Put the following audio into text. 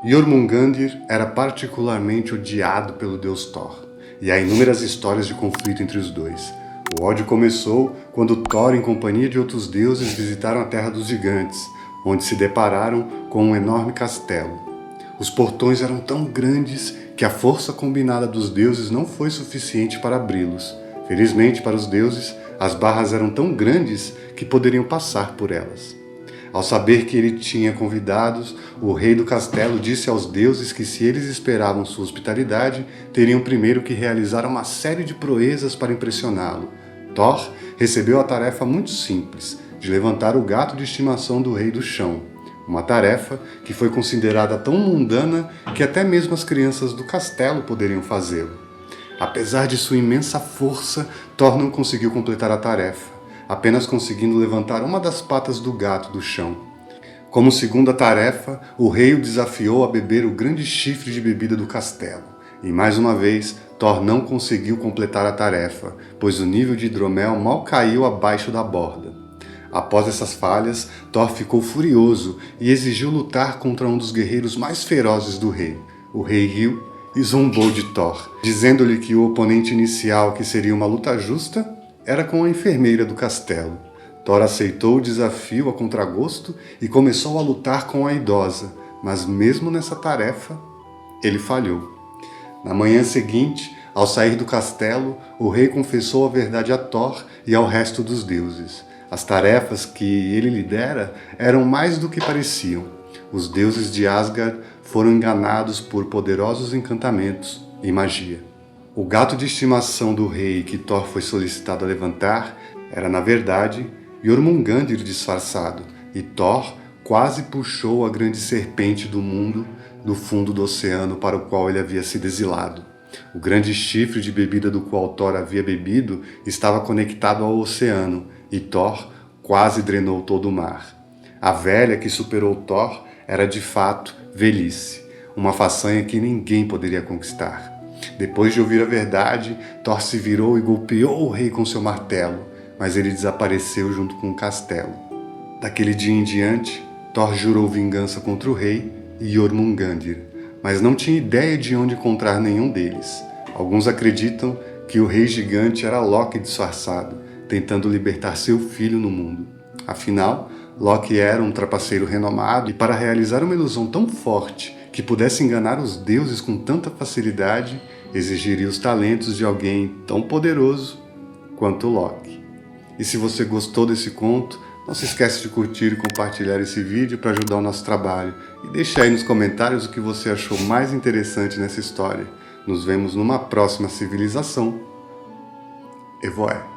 Jormungandr era particularmente odiado pelo deus Thor, e há inúmeras histórias de conflito entre os dois. O ódio começou quando Thor, em companhia de outros deuses, visitaram a Terra dos Gigantes, onde se depararam com um enorme castelo. Os portões eram tão grandes que a força combinada dos deuses não foi suficiente para abri-los. Felizmente para os deuses, as barras eram tão grandes que poderiam passar por elas. Ao saber que ele tinha convidados, o rei do castelo disse aos deuses que se eles esperavam sua hospitalidade, teriam primeiro que realizar uma série de proezas para impressioná-lo. Thor recebeu a tarefa muito simples, de levantar o gato de estimação do rei do chão. Uma tarefa que foi considerada tão mundana que até mesmo as crianças do castelo poderiam fazê-lo. Apesar de sua imensa força, Thor não conseguiu completar a tarefa, apenas conseguindo levantar uma das patas do gato do chão. Como segunda tarefa, o rei o desafiou a beber o grande chifre de bebida do castelo. E mais uma vez, Thor não conseguiu completar a tarefa, pois o nível de hidromel mal caiu abaixo da borda. Após essas falhas, Thor ficou furioso e exigiu lutar contra um dos guerreiros mais ferozes do rei. O rei riu e zombou de Thor, dizendo-lhe que o oponente inicial, que seria uma luta justa, era com a enfermeira do castelo. Thor aceitou o desafio a contragosto e começou a lutar com a idosa, mas mesmo nessa tarefa, ele falhou. Na manhã seguinte, ao sair do castelo, o rei confessou a verdade a Thor e ao resto dos deuses. As tarefas que ele lhe dera eram mais do que pareciam. Os deuses de Asgard foram enganados por poderosos encantamentos e magia. O gato de estimação do rei que Thor foi solicitado a levantar era, na verdade, Jormungandr disfarçado, e Thor quase puxou a grande serpente do mundo do fundo do oceano para o qual ele havia sido exilado. O grande chifre de bebida do qual Thor havia bebido estava conectado ao oceano, e Thor quase drenou todo o mar. A velha que superou Thor era de fato velhice, uma façanha que ninguém poderia conquistar. Depois de ouvir a verdade, Thor se virou e golpeou o rei com seu martelo, mas ele desapareceu junto com o castelo. Daquele dia em diante, Thor jurou vingança contra o rei e Jormungandr, mas não tinha ideia de onde encontrar nenhum deles. Alguns acreditam que o rei gigante era Loki disfarçado, tentando libertar seu filho no mundo. Afinal, Loki era um trapaceiro renomado e, para realizar uma ilusão tão forte que pudesse enganar os deuses com tanta facilidade, exigiria os talentos de alguém tão poderoso quanto Loki. E se você gostou desse conto, não se esqueça de curtir e compartilhar esse vídeo para ajudar o nosso trabalho. E deixe aí nos comentários o que você achou mais interessante nessa história. Nos vemos numa próxima civilização. Evoé.